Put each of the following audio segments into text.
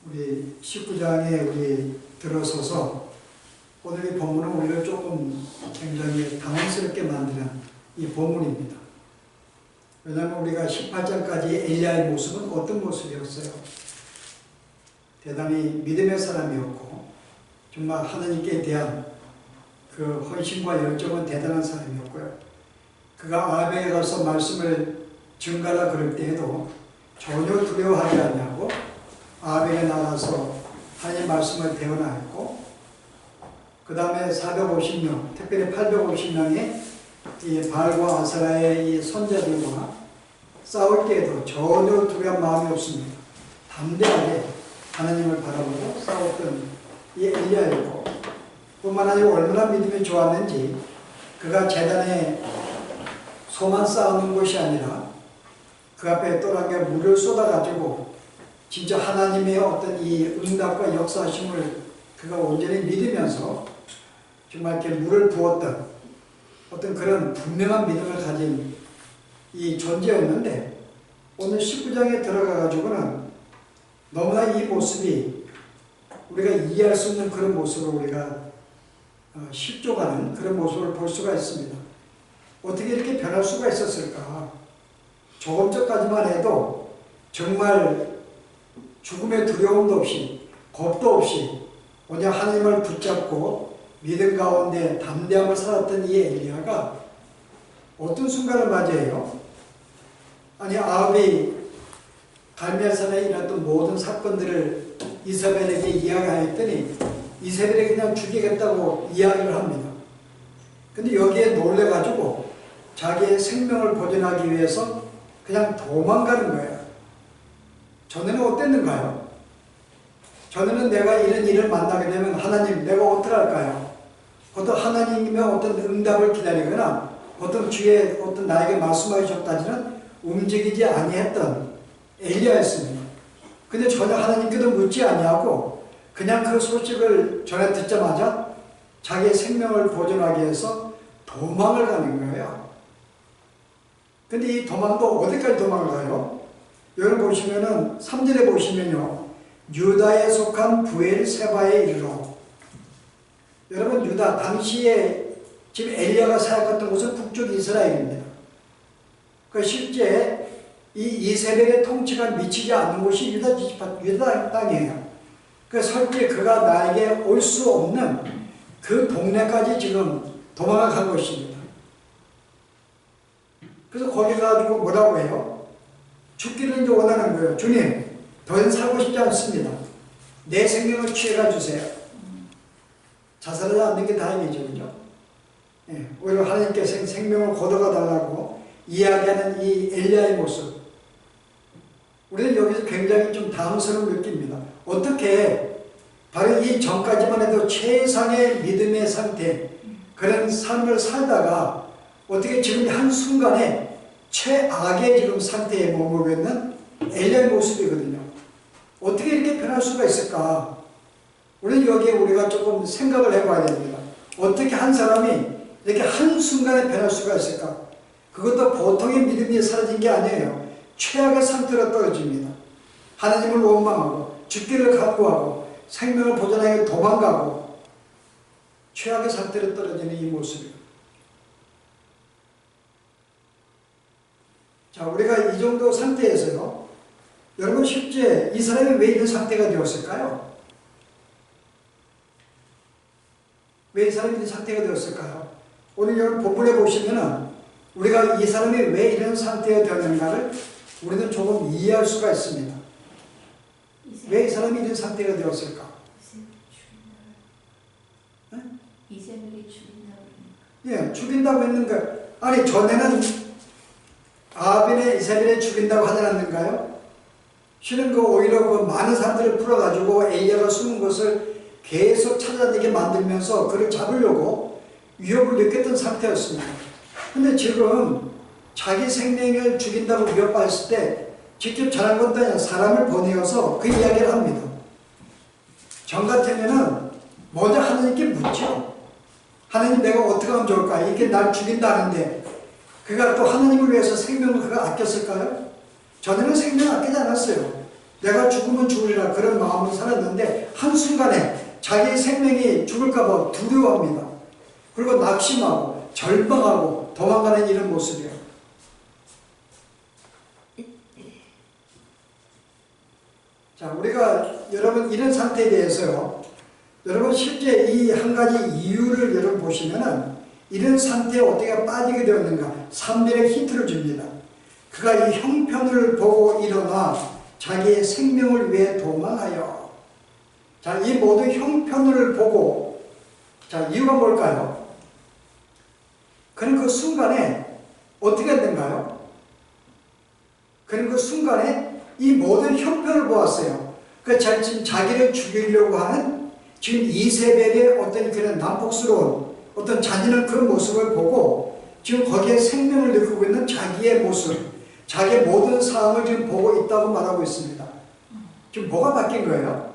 우리 19장에 우리 들어서서 오늘의 본문은 우리를 조금 굉장히 당황스럽게 만드는 이 본문입니다. 왜냐하면 우리가 18장까지 엘리야의 모습은 어떤 모습이었어요? 대단히 믿음의 사람이었고 정말 하나님께 대한 그 헌신과 열정은 대단한 사람이었고요. 그가 아합에게 가서 말씀을 증가하라 그럴 때에도 전혀 두려워하지 않냐고 아합에게 나가서 하나님 말씀을 대언하였고, 그 다음에 450명, 특별히 850명의 이 바알과 아세라의 이 선자들과 싸울 때에도 전혀 두려운 마음이 없습니다. 담대하게 하나님을 바라보고 싸웠던 이 엘리야였고, 뿐만 아니라 얼마나 믿음이 좋았는지 그가 제단에 소만 쌓아놓은 것이 아니라 그 앞에 또랑에 물을 쏟아가지고 진짜 하나님의 어떤 이 응답과 역사하심을 그가 온전히 믿으면서 정말 이렇게 물을 부었던 어떤 그런 분명한 믿음을 가진 이 존재였는데, 오늘 19장에 들어가가지고는 너무나 이 모습이 우리가 이해할 수 없는 그런 모습으로 우리가 실족하는 그런 모습을 볼 수가 있습니다. 어떻게 이렇게 변할 수가 있었을까? 조금 전까지만 해도 정말 죽음의 두려움도 없이 겁도 없이 오늘 하나님을 붙잡고 믿음 가운데 담대함을 살았던 이 엘리야가 어떤 순간을 맞이해요? 아니, 아합이 갈멜산에 일어났던 모든 사건들을 이세벨에게 이야기하였더니 이세벨이 그냥 죽이겠다고 이야기를 합니다. 근데 여기에 놀래가지고 자기의 생명을 보존하기 위해서 그냥 도망가는 거예요. 전에는 어땠는가요? 전에는 내가 이런 일을 만나게 되면 하나님 내가 어떻게 할까요? 어떤 하나님의 어떤 응답을 기다리거나 어떤 주의 어떤 나에게 말씀하셨다지는 움직이지 아니했던 엘리야였습니다. 근데 전혀 하나님께도 묻지 아니하고 그냥 그 소식을 전해 듣자마자 자기의 생명을 보존하기 위해서 도망을 가는 거예요. 근데 이 도망도 어디까지 도망을 가요? 여기 보시면은 3절에 보시면요, 유다에 속한 부엘세바에 이르러. 여러분, 유다 당시에 지금 엘리야가 사역했던 곳은 북쪽 이스라엘입니다. 그 실제 이 이세벨의 통치가 미치지 않는 곳이 유다 땅이에요. 그 설계 그가 나에게 올 수 없는 그 동네까지 지금 도망을 간 것입니다. 그래서 거기 가지고 뭐라고 해요? 죽기를 이제 원하는 거예요. 주님, 더 이상 살고 싶지 않습니다. 내 생명을 취해가 주세요. 자살하지 않는 게 다행이죠, 그죠? 예, 오히려 하나님께 생명을 걷어가 달라고 이야기하는 이 엘리야의 모습. 우리는 여기서 굉장히 좀 당황스러움을 느낍니다. 어떻게 바로 이 전까지만 해도 최상의 믿음의 상태, 그런 삶을 살다가 어떻게 지금 한순간에 최악의 지금 상태에 머물고 있는 엘리야의 모습이거든요. 어떻게 이렇게 변할 수가 있을까? 우리는 여기에 우리가 조금 생각을 해봐야 됩니다. 어떻게 한 사람이 이렇게 한순간에 변할 수가 있을까? 그것도 보통의 믿음이 사라진 게 아니에요. 최악의 상태로 떨어집니다. 하나님을 원망하고 죽기를 각오하고 생명을 보존하기 도망가고 최악의 상태로 떨어지는 이 모습이에요. 자, 우리가 이 정도 상태에서요, 여러분 실제 이 사람이 왜 이런 상태가 되었을까요? 왜 이 사람이 이런 상태가 되었을까요? 오늘 여러분 본문에 보시면은 우리가 이 사람이 왜 이런 상태가 되었는가를 우리는 조금 이해할 수가 있습니다. 왜 이 사람이 이런 상태가 되었을까? 이세벨이 죽인다고 했는가? 예, 죽인다고 했는가? 아니, 전에는 아합이네 이세벨이 죽인다고 하지 않았는가요? 실은 그 오히려 그 많은 사람들을 풀어가지고 엘리야가 숨은 것을 계속 찾아내게 만들면서 그를 잡으려고 위협을 느꼈던 상태였습니다. 근데 지금 자기 생명을 죽인다고 위협받았을 때 직접 잘한 것도 아니라 사람을 보내어서 그 이야기를 합니다. 전 같으면은 먼저 하나님께 묻죠. 하나님, 내가 어떻게 하면 좋을까? 이렇게 날 죽인다는데 그가 또 하나님을 위해서 생명을 그가 아꼈을까요? 전에는 생명을 아끼지 않았어요. 내가 죽으면 죽으리라 그런 마음으로 살았는데 한순간에 자기의 생명이 죽을까봐 두려워합니다. 그리고 낙심하고 절망하고 도망가는 이런 모습이에요. 자, 우리가 여러분 이런 상태에 대해서요, 여러분 실제 이 한 가지 이유를 여러분 보시면은 이런 상태에 어떻게 빠지게 되었는가 3절의 힌트를 줍니다. 그가 이 형편을 보고 일어나 자기의 생명을 위해 도망하여. 자, 이 모든 형편을 보고, 자, 이유가 뭘까요? 그는 그 순간에 어떻게 했는가요? 그는 그 순간에 이 모든 형편을 보았어요. 그 지금 자기를 죽이려고 하는 지금 이세벨의 어떤 그런 난폭스러운 어떤 잔인한 그런 모습을 보고 지금 거기에 생명을 느끼고 있는 자기의 모습, 자기의 모든 상황을 지금 보고 있다고 말하고 있습니다. 지금 뭐가 바뀐 거예요?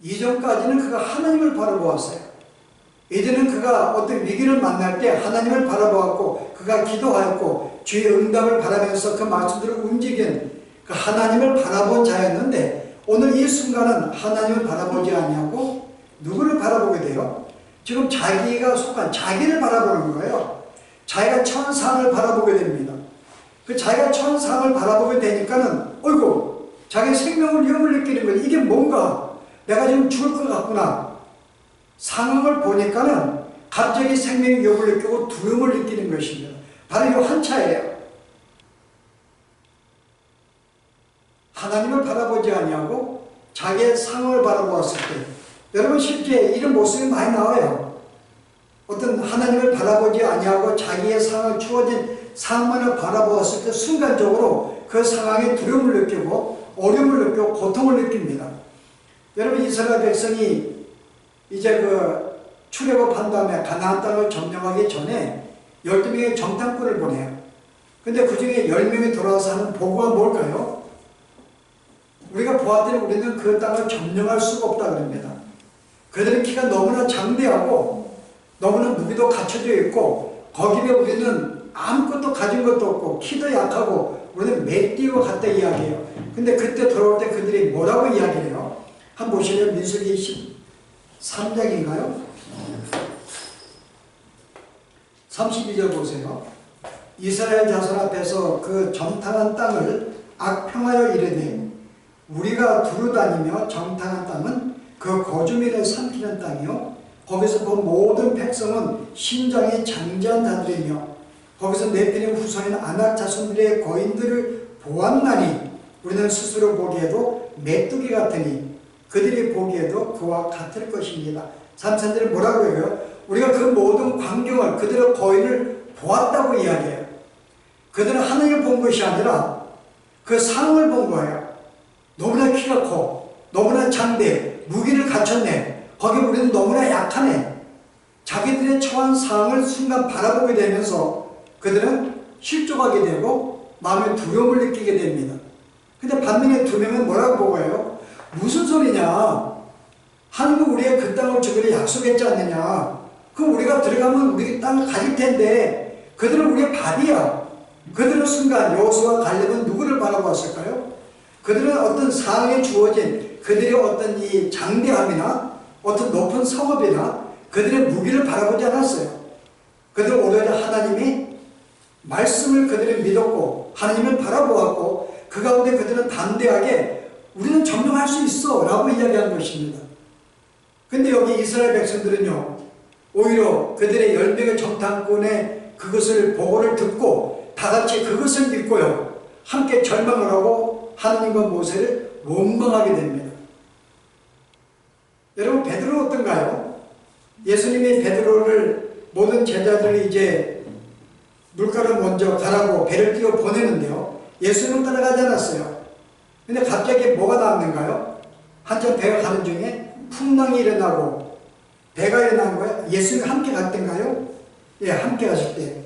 이전까지는 그가 하나님을 바라보았어요. 이제는 그가 어떤 위기를 만날 때 하나님을 바라보았고 그가 기도하였고 주의 응답을 바라면서 그 말씀들을 움직인 그 하나님을 바라본 자였는데 오늘 이 순간은 하나님을 바라보지 아니하고 누구를 바라보게 돼요? 지금 자기가 속한 자기를 바라보는 거예요. 자기가 처한 상을 바라보게 됩니다. 그 자기가 처한 상을 바라보게 되니까는 어이구 자기 생명을 위험을 느끼는 거예요. 이게 뭔가 내가 지금 죽을 것 같구나. 상황을 보니까는 갑자기 생명의 위협을 느끼고 두려움을 느끼는 것입니다. 바로 이 한차예요. 하나님을 바라보지 아니하고 자기의 상황을 바라보았을 때 여러분 실제 이런 모습이 많이 나와요. 어떤 하나님을 바라보지 아니하고 자기의 상황을 주어진 상황만을 바라보았을 때 순간적으로 그 상황에 두려움을 느끼고 어려움을 느끼고 고통을 느낍니다. 여러분 이스라엘 백성이 이제 그 출애굽한 다음에 가나안 땅을 점령하기 전에 12명의 정탐꾼을 보내요. 근데 그 중에 10명이 돌아와서 하는 보고가 뭘까요? 우리가 보았더니 우리는 그 땅을 점령할 수가 없다 그럽니다. 그들의 키가 너무나 장대하고 너무나 무기도 갖춰져 있고 거기에 우리는 아무것도 가진 것도 없고 키도 약하고 우리는 맷띠와 같다 이야기해요. 근데 그때 돌아올 때 그들이 뭐라고 이야기해요? 한번 보시면 민수기 13장인가요? 32절 보세요. 이스라엘 자손 앞에서 그 정탐한 땅을 악평하여 이르되 우리가 두루다니며 정탐한 땅은 그 거주민을 삼키는 땅이요 거기서 본 모든 백성은 심장이 장대한 자들이며 거기서 네피림 후손인 아낙 자손들의 거인들을 보았나니 우리는 스스로 보기에도 메뚜기 같으니 그들이 보기에도 그와 같을 것입니다. 3절에 뭐라고 해요? 우리가 그 모든 광경을 그들의 거인을 보았다고 이야기해요. 그들은 하나님을 본 것이 아니라 그 상을 본 거예요. 너무나 키가 커, 너무나 장대, 무기를 갖췄네. 거기 우리는 너무나 약하네. 자기들의 처한 상황을 순간 바라보게 되면서 그들은 실족하게 되고 마음에 두려움을 느끼게 됩니다. 근데 반면에 두 명은 뭐라고 보고요? 무슨 소리냐? 하나님은 우리의 그 땅을 주기로 약속했지 않느냐? 그럼 우리가 들어가면 우리 땅을 가질 텐데 그들은 우리의 밥이야. 그들은 순간 여호수아와 갈렙은 누구를 바라보았을까요? 그들은 어떤 상황에 주어진 그들의 어떤 이 장대함이나 어떤 높은 성업이나 그들의 무기를 바라보지 않았어요. 그들은 오히려 하나님이 말씀을 그들이 믿었고 하나님을 바라보았고 그 가운데 그들은 담대하게 우리는 점령할 수 있어 라고 이야기한 것입니다. 근데 여기 이스라엘 백성들은요 오히려 그들의 10명의 정탐꾼의 그것을 보고를 듣고 다같이 그것을 믿고요 함께 절망을 하고 하나님과 모세를 원망하게 됩니다. 여러분 베드로는 어떤가요? 예수님이 베드로를 모든 제자들이 이제 물가를 먼저 가라고 배를 띄워 보내는데요 예수님은 따라가지 않았어요. 근데 갑자기 뭐가 나왔는가요? 한참 배가 가는 중에 풍랑이 일어나고 배가 일어난 거예요. 예수님이 함께 갔던가요? 예, 함께 가실 때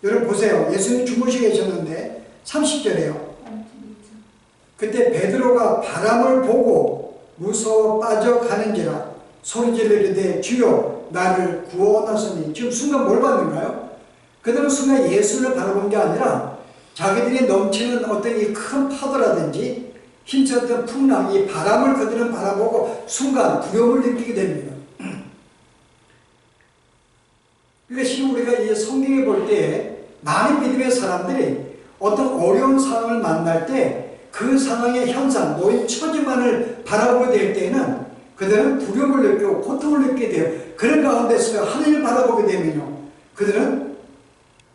여러분 보세요. 예수님이 주무시고 계셨는데 30절에요. 그때 베드로가 바람을 보고 무서워 빠져가는지라 소리질러 이르되 주여 나를 구원하소니. 지금 순간 뭘 받는가요? 그들은 순간 예수를 바라본 게 아니라 자기들이 넘치는 어떤 이 큰 파도라든지 힘쓰던 풍랑, 이 바람을 그들은 바라보고 순간 두려움을 느끼게 됩니다. 그러니까 지금 우리가 이 성경에 볼 때 많은 믿음의 사람들이 어떤 어려운 상황을 만날 때 그 상황의 현상, 놓인 처지만을 바라보게 될 때에는 그들은 두려움을 느끼고 고통을 느끼게 돼요. 그런 가운데서 하나님을 바라보게 되면요, 그들은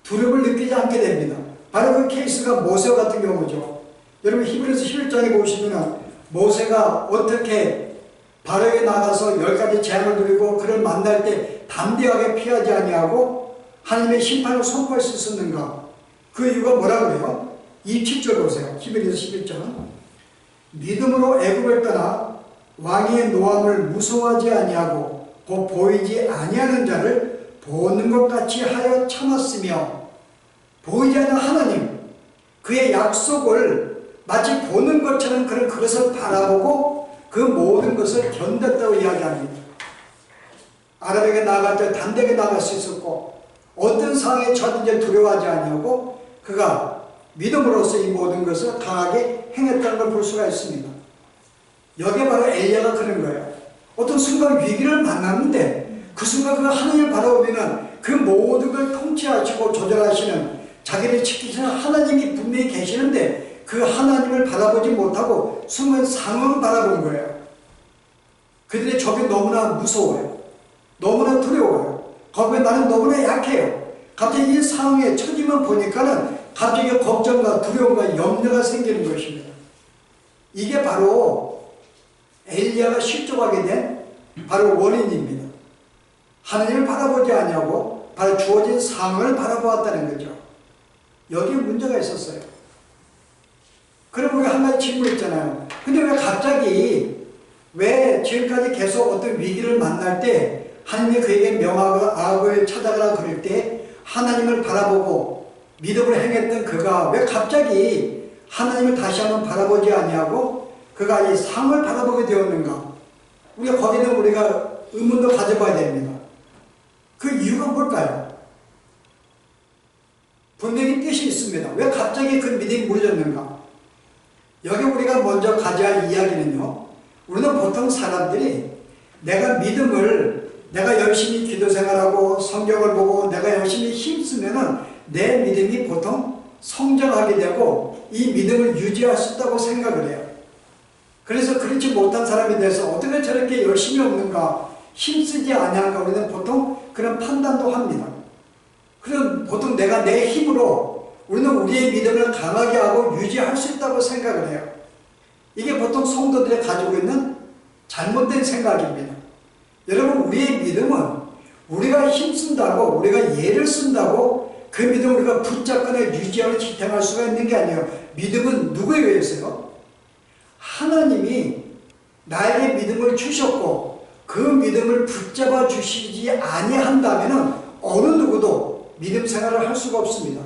두려움을 느끼지 않게 됩니다. 바로 그 케이스가 모세 같은 경우죠. 여러분 히브리서 11장에 보시면 모세가 어떻게 바로에게 나가서 10가지 재앙을 누리고 그를 만날 때 담대하게 피하지 아니하고 하나님의 심판을 선포할 수 있었는가? 그 이유가 뭐라 그래요? 27절 보세요. 히브리서 11장. 믿음으로 애굽을 떠나 왕의 노함을 무서워하지 아니하고 곧 보이지 아니하는 자를 보는 것 같이 하여 참았으며, 보이지 않는 하나님, 그의 약속을 마치 보는 것처럼 그것을 바라보고 그 모든 것을 견뎠다고 이야기합니다. 아랍에게 나갈 때 담대하게 나갈 수 있었고 어떤 상황에 처하든지 두려워하지 아니하고 그가 믿음으로써 이 모든 것을 강하게 행했다는 걸 볼 수가 있습니다. 여기에 바로 엘리야가 그런 거예요. 어떤 순간 위기를 만났는데 그 순간 그가 하나님을 바라보면 그 모든 걸 통치하시고 조절하시는, 자기를 지키시는 하나님이 분명히 계시는데 그 하나님을 바라보지 못하고 순간 상황을 바라본 거예요. 그들의 적이 너무나 무서워요. 너무나 두려워요. 거기에 나는 너무나 약해요. 갑자기 이 상황에 처지만 보니까는 갑자기 걱정과 두려움과 염려가 생기는 것입니다. 이게 바로 엘리야가 실족하게 된 바로 원인입니다. 하나님을 바라보지 않냐고 바로 주어진 상황을 바라보았다는 거죠. 여기에 문제가 있었어요. 그럼 우리가 한 가지 질문 있잖아요. 근데 왜 갑자기 왜 지금까지 계속 어떤 위기를 만날 때 하나님이 그에게 명하고 악을 찾아가라 그럴 때 하나님을 바라보고 믿음으로 행했던 그가 왜 갑자기 하나님을 다시 한번 바라보지 아니하고 그가 이 상을 바라보게 되었는가? 우리가 의문도 가져봐야 됩니다. 그 이유가 뭘까요? 분명히 뜻이 있습니다. 왜 갑자기 그 믿음이 무너졌는가? 여기 우리가 먼저 가져야 할 이야기는요, 우리는 보통 사람들이 내가 열심히 기도 생활하고 성경을 보고 내가 열심히 힘쓰면은 내 믿음이 보통 성장하게 되고 이 믿음을 유지할 수 있다고 생각을 해요. 그래서 그렇지 못한 사람에 대해서 어떻게 저렇게 열심히 없는가, 힘쓰지 아니한가, 우리는 보통 그런 판단도 합니다. 그럼 보통 내가 내 힘으로 우리는 우리의 믿음을 강하게 하고 유지할 수 있다고 생각을 해요. 이게 보통 성도들이 가지고 있는 잘못된 생각입니다. 여러분, 우리의 믿음은 우리가 힘쓴다고, 우리가 예를 쓴다고 그 믿음을 우리가 붙잡거나 유지하고 지탱할 수가 있는 게 아니에요. 믿음은 누구에 의해서요? 하나님이 나에게 믿음을 주셨고 그 믿음을 붙잡아 주시지 아니한다면 어느 누구도 믿음 생활을 할 수가 없습니다.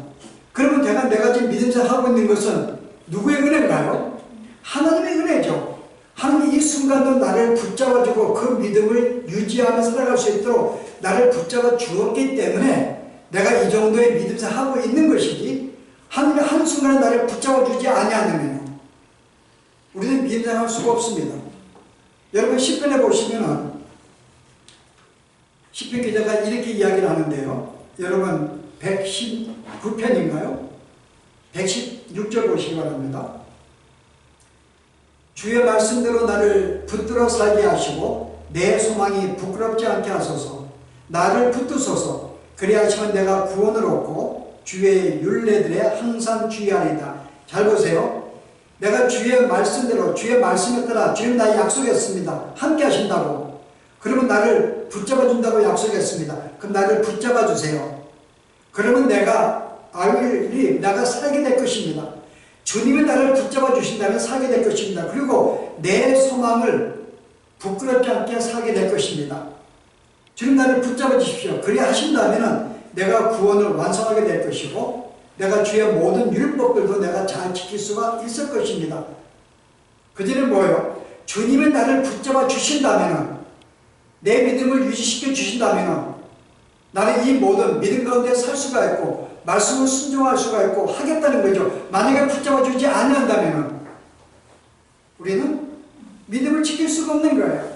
그러면 내가 지금 믿음 생활하고 있는 것은 누구의 은혜인가요? 하나님의 은혜죠. 하나님이 이 순간도 나를 붙잡아주고 그 믿음을 유지하며 살아갈 수 있도록 나를 붙잡아 주었기 때문에 내가 이 정도의 믿음 생활하고 있는 것이지, 하나님이 한순간에 나를 붙잡아 주지 아니하면요, 우리는 믿음 생활할 수가 없습니다. 여러분 시편에 보시면은 시편 기자가 이렇게 이야기를 하는데요. 여러분 119편인가요? 116절 보시기 바랍니다. 주의 말씀대로 나를 붙들어 살게 하시고 내 소망이 부끄럽지 않게 하소서. 나를 붙드소서. 그리하시면 내가 구원을 얻고 주의 율례들에 항상 주의하리다. 잘 보세요. 내가 주의 말씀대로, 주의 말씀에 따라 주님 나의 약속했습니다. 함께 하신다고. 그러면 나를 붙잡아 준다고 약속했습니다. 그럼 나를 붙잡아 주세요. 그러면 내가 살게 될 것입니다. 주님이 나를 붙잡아 주신다면 살게 될 것입니다. 그리고 내 소망을 부끄럽지 않게 살게 될 것입니다. 주님 나를 붙잡아 주십시오. 그리 하신다면 내가 구원을 완성하게 될 것이고 내가 주의 모든 율법들도 내가 잘 지킬 수가 있을 것입니다. 그 뒤는 뭐예요? 주님이 나를 붙잡아 주신다면, 내 믿음을 유지시켜 주신다면 나는 이 모든 믿음 가운데 살 수가 있고 말씀을 순종할 수가 있고 하겠다는 거죠. 만약에 붙잡아 주지 않는다면 우리는 믿음을 지킬 수가 없는 거예요.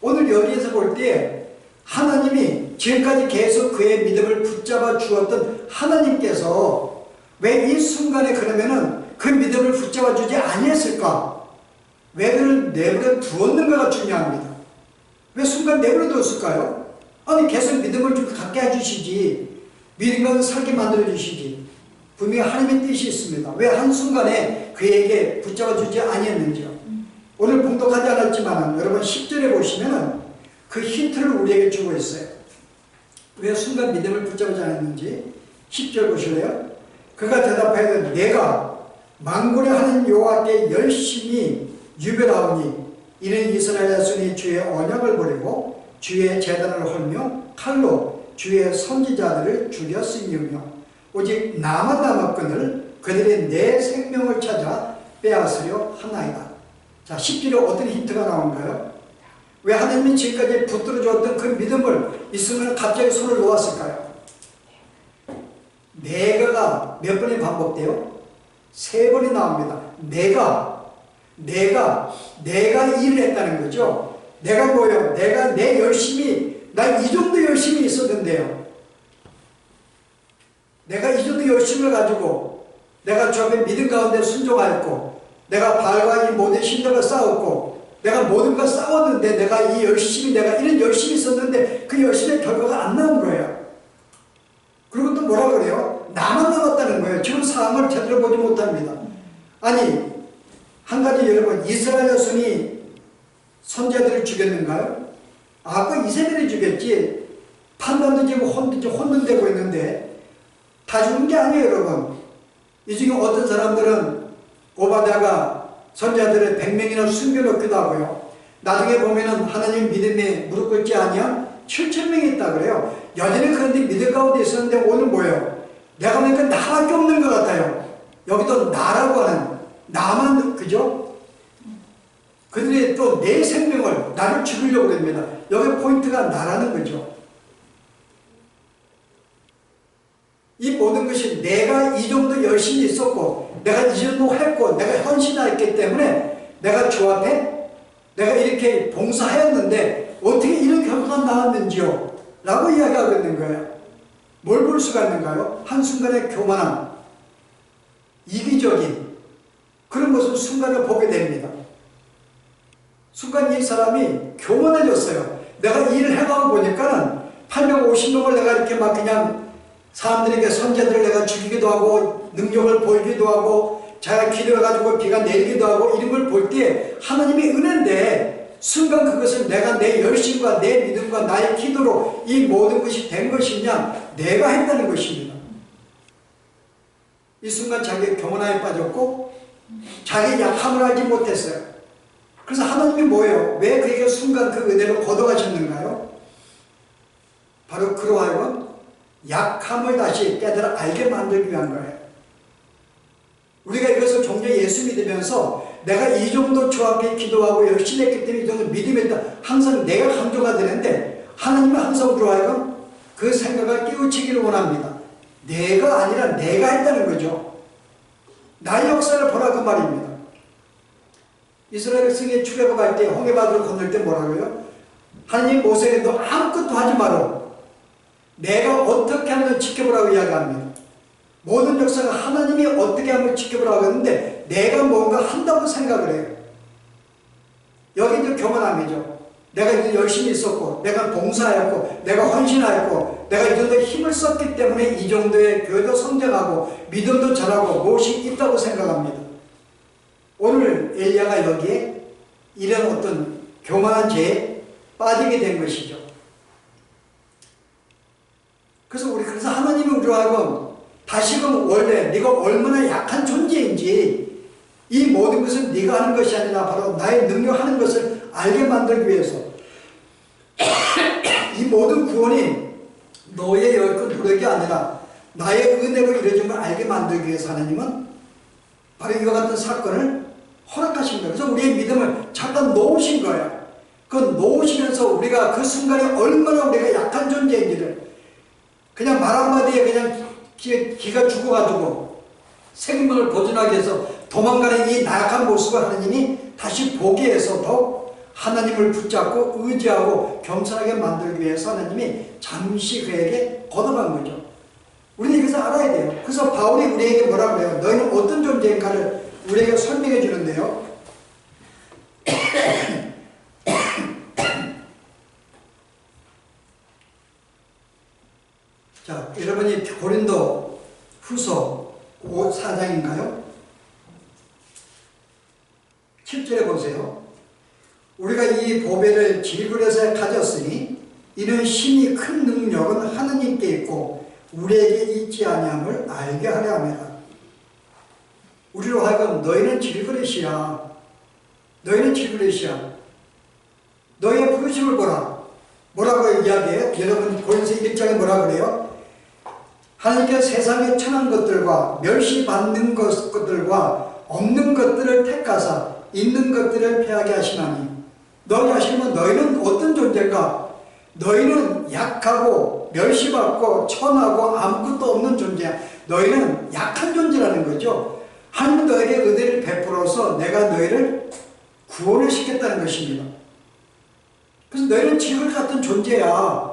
오늘 여기에서 볼 때 하나님이 지금까지 계속 그의 믿음을 붙잡아 주었던 하나님께서 왜 이 순간에 그러면은 그 믿음을 붙잡아 주지 아니했을까? 왜 그를 내버려 두었는가가 중요합니다. 왜 순간 내버려 두었을까요? 아니 계속 믿음을 좀 갖게 해주시지, 믿음을 살게 만들어 주시지. 분명히 하나님의 뜻이 있습니다. 왜 한순간에 그에게 붙잡아 주지 아니했는지요. 오늘 봉독하지 않았지만 여러분 10절에 보시면 그 힌트를 우리에게 주고 있어요. 왜 순간 믿음을 붙잡지 않았는지 10절 보실래요? 그가 대답하여 내가 만군의 하나님 여호와께 열심히 유별하오니 이는 이스라엘 자손이 주의 언약을 버리고 주의 제단을 헐며 칼로 주의 선지자들을 죽였으며 오직 나만 남았거늘 그들이 내 생명을 찾아 빼앗으려 하나이다. 자, 10절에 어떤 힌트가 나온가요? 왜 하나님이 지금까지 붙들어 주었던 그 믿음을 이 순간에 갑자기 손을 놓았을까요? 내가가 몇 번이 반복돼요? 3번이 나옵니다. 내가 일을 했다는 거죠. 내가 뭐예요? 내가 내 열심히, 나 이 정도 열심히 있었는데요. 내가 이 정도 열심을 가지고 내가 주 앞에 믿음 가운데 순종하였고 내가 바알과 이 모든 신들과 싸웠고 내가 모든 걸 싸웠는데 내가 이런 열심히 있었는데 그 열심의 결과가 안 나온 거예요. 그리고 또 뭐라 그래요? 나만 남았다는 거예요. 지금 상황을 제대로 보지 못합니다. 아니 한 가지 여러분, 이스라엘 자손이 선지자들을 죽였는가요? 그 이세벨이 죽였지. 판단도 지금 혼돈되고 있는데 다 죽은 게 아니에요, 여러분. 이 중에 어떤 사람들은 오바댜가 선지자들을 100명이나 숨겨놓기도 하고요. 나중에 보면은 하나님 믿음에 무릎 꿇지 아니한 7,000명이 있다 그래요. 여전히 그런데 믿음 가운데 있었는데 오늘 뭐예요? 내가 보니까 나밖에 없는 것 같아요. 여기도 나라고 하는, 나만, 그죠? 그들이 또 내 생명을, 나를 죽이려고 합니다. 여기 포인트가 나라는 거죠. 이 모든 것이 내가 이 정도 열심히 있었고 내가 이 정도 했고 내가 헌신했기 때문에 내가 주 앞에 내가 이렇게 봉사하였는데 어떻게 이런 결과가 나왔는지요? 라고 이야기하고 있는 거예요. 뭘 볼 수가 있는가요? 한순간의 교만함, 이기적인 그런 모습을 순간에 보게 됩니다. 순간 이 사람이 교만해졌어요. 내가 일을 해가고 보니까는 850명을 내가 이렇게 막 그냥 사람들에게 선제들을 내가 죽이기도 하고 능력을 보이기도 하고 자기가 기도해가지고 비가 내리기도 하고 이런 걸 볼 때 하나님의 은혜인데 순간 그것을 내가 내 열심과 내 믿음과 나의 기도로 이 모든 것이 된 것이냐? 내가 했다는 것입니다. 이 순간 자기의 교만함에 빠졌고 자기의 약함을 알지 못했어요. 그래서 하나님이 뭐예요? 왜 그에게 순간 그 은혜를 걷어가셨는가요? 바로 그로 하여금 약함을 다시 깨달아 알게 만들기 위한 거예요. 우리가 이것을 종종 예수 믿으면서 내가 이 정도 주 앞에 기도하고 열심히 했기 때문에 이 정도 믿음이 있다. 항상 내가 강조가 되는데 하나님은 항상 우리로 하여금 그 생각을 깨우치기를 원합니다. 내가 아니라 내가 했다는 거죠. 나의 역사를 보라 그 말입니다. 이스라엘 백성이 출애굽할 때 홍해바다를 건널 때 뭐라고요? 하나님 모세에게 너 아무것도 하지 마라. 내가 어떻게 하면 지켜보라고 이야기합니다. 모든 역사가 하나님이 어떻게 하면 지켜보라고 하는데 내가 뭔가 한다고 생각을 해요. 여기 이제 교만함이죠. 내가 이제 열심히 있었고 내가 봉사하였고 내가 헌신하였고 내가 이 정도의 힘을 썼기 때문에 이 정도의 교회도 성장하고 믿음도 잘하고 무엇이 있다고 생각합니다. 오늘 엘리야가 여기에 이런 어떤 교만한 죄에 빠지게 된 것이죠. 그래서 하나님이 우리로 하여금 다시금 원래 네가 얼마나 약한 존재인지 이 모든 것은 네가 하는 것이 아니라 바로 나의 능력하는 것을 알게 만들기 위해서 이 모든 구원이 너의 열권 노력이 아니라 나의 은혜로 이루어짐을 알게 만들기 위해서 하나님은 바로 이와 같은 사건을 허락하신 거예요. 그래서 우리의 믿음을 잠깐 놓으신 거예요. 그 놓으시면서 우리가 그 순간에 얼마나 우리가 약한 존재인지를 그냥 말 한마디에 그냥 기가 죽어가지고 생명을 보존하기 위해서 도망가는 이 나약한 모습을 하나님이 다시 보게 해서 더욱 하나님을 붙잡고 의지하고 겸손하게 만들기 위해서 하나님이 잠시 그에게 걷어간 거죠. 우리는 이것을 알아야 돼요. 그래서 바울이 우리에게 뭐라고 해요? 너희는 어떤 존재인가를 우리에게 설명해 주는데요. 자, 여러분이 고린도 후서 4장인가요? 7절에 보세요. 우리가 이 보배를 질그릇에 가졌으니 이는 심히 큰 능력은 하느님께 있고 우리에게 있지 아니함을 알게 하려 함이라. 우리로 하여금 너희는 질그릇이야. 너희는 질그릇이야. 너희의 부르심을 보라. 뭐라고 이야기해요? 여러분 고린도서 1장에 뭐라고 그래요? 하나님께서 세상에 천한 것들과 멸시받는 것들과 없는 것들을 택하사 있는 것들을 패하게 하시나니 너희 하시면 너희는 어떤 존재인가? 너희는 약하고 멸시받고 천하고 아무것도 없는 존재야. 너희는 약한 존재라는 거죠. 하나님 너에게 은혜를 베풀어서 내가 너희를 구원을 시켰다는 것입니다. 그래서 너희는 질그릇 같은 존재야.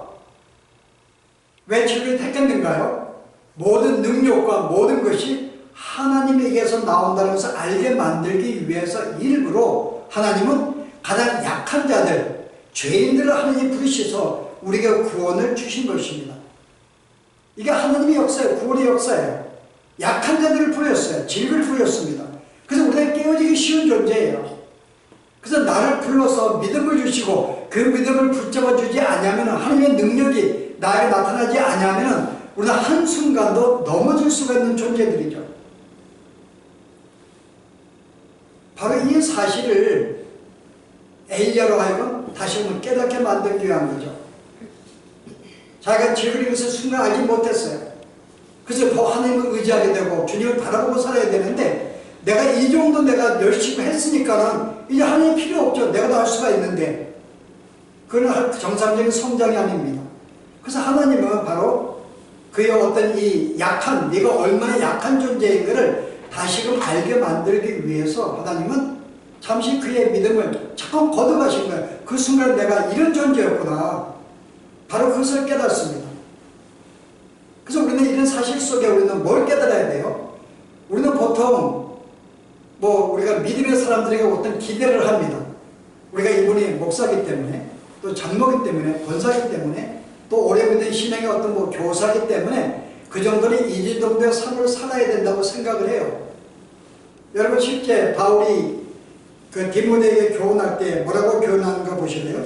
왜 질그릇을 택했는가요? 모든 능력과 모든 것이 하나님에게서 나온다는 것을 알게 만들기 위해서 일부러 하나님은 가장 약한 자들, 죄인들을 하나님이 부르셔서 우리에게 구원을 주신 것입니다. 이게 하나님의 역사예요. 구원의 역사예요. 약한 자들을 부르셨어요. 질그릇을 부르셨습니다. 그래서 우리가 깨어지기 쉬운 존재예요. 그래서 나를 불러서 믿음을 주시고 그 믿음을 붙잡아 주지 않으면 하나님의 능력이 나에게 나타나지 않으면 우리는 한순간도 넘어질 수가 있는 존재들이죠. 바로 이 사실을 엘리야로 하여금 다시 한번 깨닫게 만들기 위한 거죠. 자기가 질그릇을 순간 알지 못했어요. 그래서 더 하나님을 의지하게 되고 주님을 바라보고 살아야 되는데 내가 이 정도 내가 열심히 했으니까는 이제 하나님 필요 없죠. 내가 다 할 수가 있는데 그건 정상적인 성장이 아닙니다. 그래서 하나님은 바로 그의 어떤 이 약한, 네가 얼마나 약한 존재인가를 다시금 알게 만들기 위해서 하나님은 잠시 그의 믿음을 잠깐 걷어가신 거예요. 그 순간 내가 이런 존재였구나. 바로 그것을 깨닫습니다. 그래서 우리는 이런 사실 속에 우리는 뭘 깨달아야 돼요? 우리는 보통 우리가 믿음의 사람들에게 어떤 기대를 합니다. 우리가 이분이 목사기 때문에 또 장로기 때문에 권사기 때문에 또 오래 믿은 신앙의 어떤 교사기 때문에 그 정도는 이 정도의 삶을 살아야 된다고 생각을 해요. 여러분 실제 바울이 그 디모데에게 교훈할 때 뭐라고 교훈하는가 보실래요?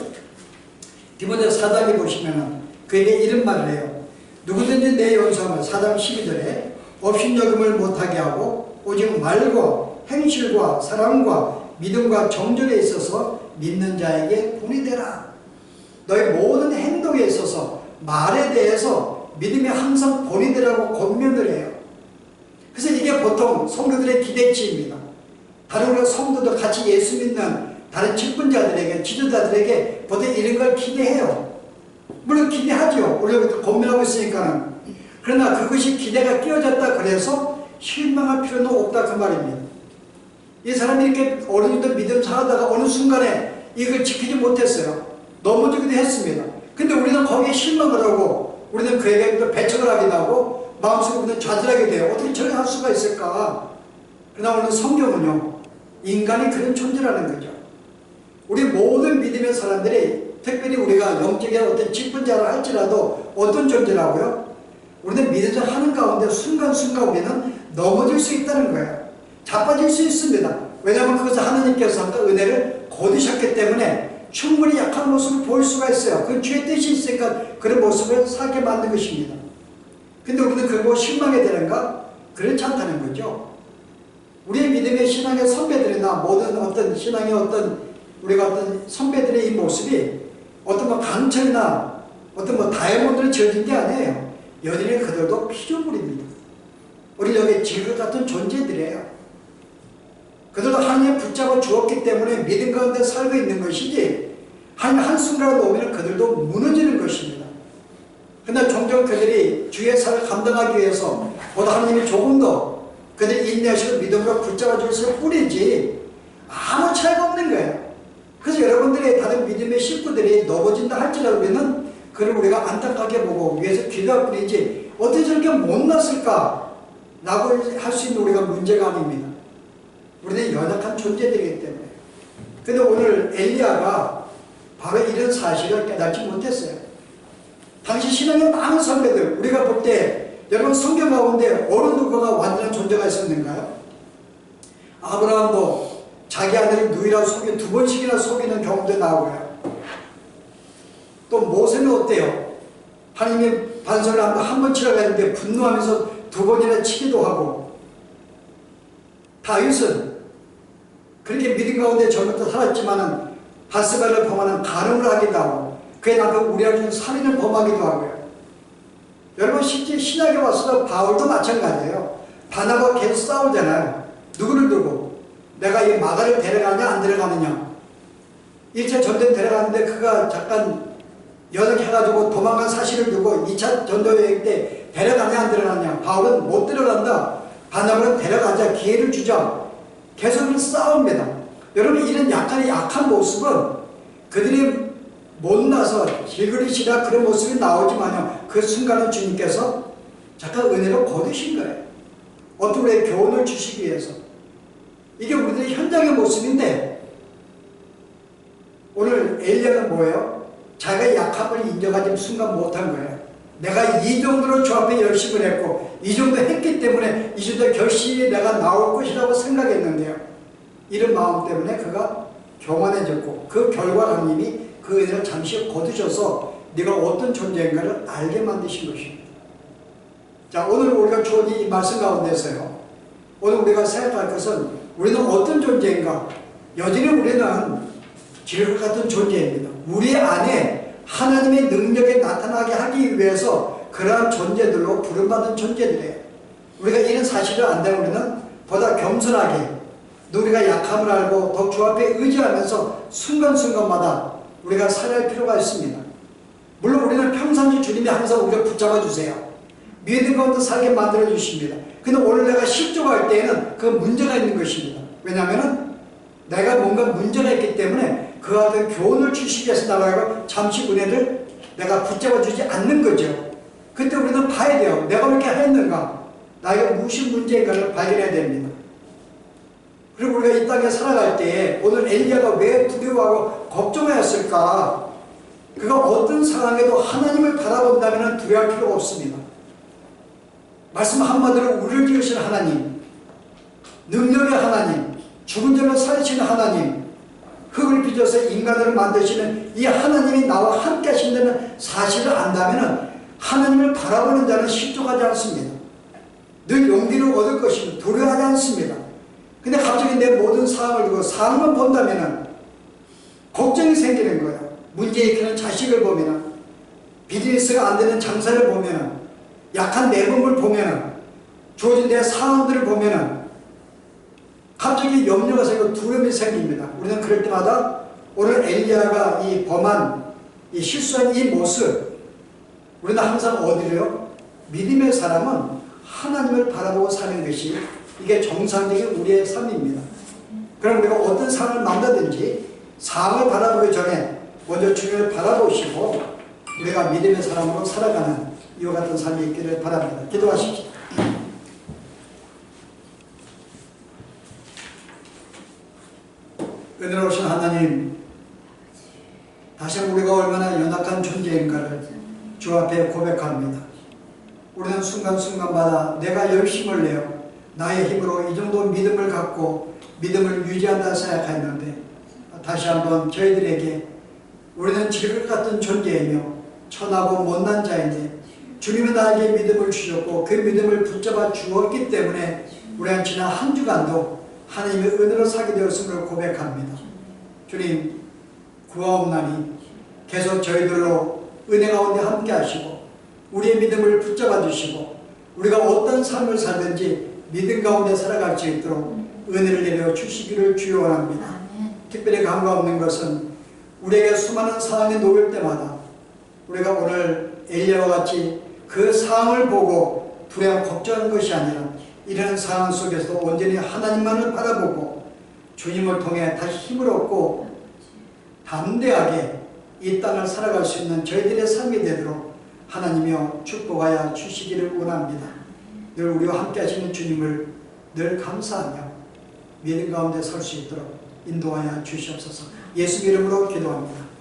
디모데 4장에 보시면 그에게 이런 말을 해요. 누구든지 내 연수함을 4장 12절에 업신여김을 못하게 하고 오직 말과 행실과 사랑과 믿음과 정절에 있어서 믿는 자에게 본이 되라. 너의 모든 행동에 있어서 말에 대해서 믿음이 항상 본이 되라고 권면을 해요. 그래서 이게 보통 성도들의 기대치입니다. 다른 우리 성도도 같이 예수 믿는 다른 직분자들에게 지도자들에게 보통 이런 걸 기대해요. 물론 기대하죠. 우리가 권면하고 있으니까는. 그러나 그것이 기대가 끼어졌다 그래서 실망할 필요는 없다 그 말입니다. 이 사람이 이렇게 어느 정도 믿음 살아다가 어느 순간에 이걸 지키지 못했어요. 넘어지기도 했습니다. 근데 우리는 거기에 실망을 하고 우리는 그에게 또 배척을 하기도 하고 마음속에 우리는 좌절하게 돼요. 어떻게 저렇게 할 수가 있을까? 그러나 오늘 성경은요, 인간이 그런 존재라는 거죠. 우리 모든 믿음의 사람들이 특별히 우리가 영적인 어떤 직분자를 할지라도 어떤 존재라고요? 우리는 믿음을 하는 가운데 순간순간 우리는 넘어질 수 있다는 거예요. 자빠질 수 있습니다. 왜냐하면 그것을 하나님께서 아까 은혜를 거두셨기 때문에 충분히 약한 모습을 보일 수가 있어요. 그건 죄의 뜻이 있으니까 그런 모습을 살게 만든 것입니다. 근데 우리는 그거 실망이 되는가? 그렇지 않다는 거죠. 우리의 믿음의 신앙의 선배들이나 모든 어떤 신앙의 우리가 어떤 선배들의 이 모습이 어떤 강철이나 어떤 다이아몬드를 지어진 게 아니에요. 여전히 그들도 피조물입니다. 우리 여기 질그릇 같은 존재들이에요. 그들도 하나님 붙잡아 주었기 때문에 믿음 가운데 살고 있는 것이지 한순간 오면 그들도 무너지는 것입니다. 근데 종종 그들이 주의 사를 감당하기 위해서 보다 하나님이 조금 더 그들이 인내하시고 믿음으로 붙잡아 주실 뿐이지 아무 차이가 없는 거예요. 그래서 여러분들의 다른 믿음의 식구들이 넘어진다 할지라도 우리는 그를 우리가 안타깝게 보고 위해서 기도할 뿐이지 어떻게 저렇게 못났을까 라고 할 수 있는 우리가 문제가 아닙니다. 우리는 연약한 존재들이기 때문에. 근데 오늘 엘리야가 바로 이런 사실을 깨닫지 못했어요. 당시 신앙의 많은 선배들, 우리가 볼 때 여러분 성경 가운데 어느 누구가 완전한 존재가 있었는가요? 아브라함도 자기 아들을 누이라고 속여 2번씩이나 속이는 경우도 나오고요. 또 모세는 어때요? 하나님이 반석을 한 번 치라고 했는데 분노하면서 2번이나 치기도 하고, 다윗은 그렇게 믿음 가운데 전부터 살았지만은 바스바를 범하는 간음을 하기도 하고 그의 남편 우리아를 준 살인을 범하기도 하고요. 여러분 실제 신약에 와서도 바울도 마찬가지예요. 바나바가 계속 싸우잖아요. 누구를 두고 내가 이 마가를 데려가느냐 안 데려가느냐. 1차 전도에 데려갔는데 그가 잠깐 연락해가지고 도망간 사실을 두고 2차 전도 여행 때 데려가느냐 안 데려가느냐. 바울은 못 데려간다. 바나바는 데려가자. 기회를 주자. 계속 싸웁니다. 여러분 이런 약한 모습은 그들이 못나서 길그리시다 그런 모습이 나오지만요. 그 순간은 주님께서 잠깐 은혜로 거두신 거예요. 어떤 우리의 교훈을 주시기 위해서. 이게 우리들의 현장의 모습인데 오늘 엘리야는 뭐예요? 자기가 약함을 인정하지 순간 못한 거예요. 내가 이 정도로 주 앞에 열심을 했고 이 정도 했기 때문에 이 정도 결실이 내가 나올 것이라고 생각했는데요. 이런 마음 때문에 그가 교만해졌고 그 결과 하나님이 그 은혜를 잠시 거두셔서 네가 어떤 존재인가를 알게 만드신 것입니다. 자, 오늘 우리가 주어진 이 말씀 가운데서요. 오늘 우리가 생각할 것은 우리는 어떤 존재인가? 여전히 우리는 지옥 같은 존재입니다. 우리 안에 하나님의 능력이 나타나게 하기 위해서 그러한 존재들로 부름받은 존재들이에요. 우리가 이런 사실을 안다면 우리는 보다 겸손하게 우리가 약함을 알고 더 주 앞에 의지하면서 순간순간마다 우리가 살아야 할 필요가 있습니다. 물론 우리는 평상시 주님이 항상 우리를 붙잡아 주세요. 믿음 가운데 살게 만들어 주십니다. 근데 오늘 내가 실족할 때에는 그 문제가 있는 것입니다. 왜냐하면 내가 뭔가 문제가 있기 때문에 그와 같은 교훈을 주시기 위해서 나라가 잠시 은혜를 내가 붙잡아 주지 않는 거죠. 그때 우리는 봐야 돼요. 내가 왜 이렇게 했는가? 나에게 무슨 문제인가를 발견해야 됩니다. 그리고 우리가 이 땅에 살아갈 때 오늘 엘리야가 왜 두려워하고 걱정하였을까? 그가 어떤 상황에도 하나님을 바라본다면 두려워할 필요가 없습니다. 말씀 한마디로 우리를 지으신 하나님, 능력의 하나님, 죽은 자를 살리시는 하나님, 흙을 빚어서 인간을 만드시는 이 하나님이 나와 함께 하신다는 사실을 안다면 하나님을 바라보는 자는 실족하지 않습니다. 늘 용기를 얻을 것입니다. 두려워하지 않습니다. 근데 갑자기 내 모든 상황을 두고 상황만 본다면 걱정이 생기는 거예요. 문제 일으키는 자식을 보면, 비즈니스가 안 되는 장사를 보면, 약한 내 몸을 보면, 주어진 내 상황들을 보면 갑자기 염려가 생기고 두려움이 생깁니다. 우리는 그럴 때마다 오늘 엘리야가 이 범한, 이 실수한 이 모습, 우리는 항상 어디로요? 믿음의 사람은 하나님을 바라보고 사는 것이 이게 정상적인 우리의 삶입니다. 그럼 우리가 어떤 상황을 만나든지 상황을 바라보기 전에 먼저 주님을 바라보시고 우리가 믿음의 사람으로 살아가는 이와 같은 삶이 있기를 바랍니다. 기도하십시오. 은혜로우신 하나님, 다시 우리가 얼마나 연약한 존재인가를 주 앞에 고백합니다. 우리는 순간순간마다 내가 열심을 내어 나의 힘으로 이 정도 믿음을 갖고 믿음을 유지한다 생각했는데 다시 한번 저희들에게 우리는 질것 같은 존재이며 천하고 못난 자인데 주님은 나에게 믿음을 주셨고 그 믿음을 붙잡아 주었기 때문에 우리는 지난 한 주간도 하나님의 은혜로 살게 되었음을 고백합니다. 주님, 구하옵나니 계속 저희들로 은혜 가운데 함께 하시고 우리의 믿음을 붙잡아 주시고 우리가 어떤 삶을 살든지 믿음 가운데 살아갈 수 있도록 은혜를 내려 주시기를 주요원합니다. 특별히 감과 없는 것은 우리에게 수많은 상황이 놓일 때마다 우리가 오늘 엘리야와 같이 그 상황을 보고 두려워 걱정하는 것이 아니라 이런 상황 속에서도 온전히 하나님만을 바라보고 주님을 통해 다시 힘을 얻고 담대하게 이 땅을 살아갈 수 있는 저희들의 삶이 되도록 하나님이여 축복하여 주시기를 원합니다. 늘 우리와 함께 하시는 주님을 늘 감사하며 믿음 가운데 설 수 있도록 인도하여 주시옵소서. 예수 이름으로 기도합니다.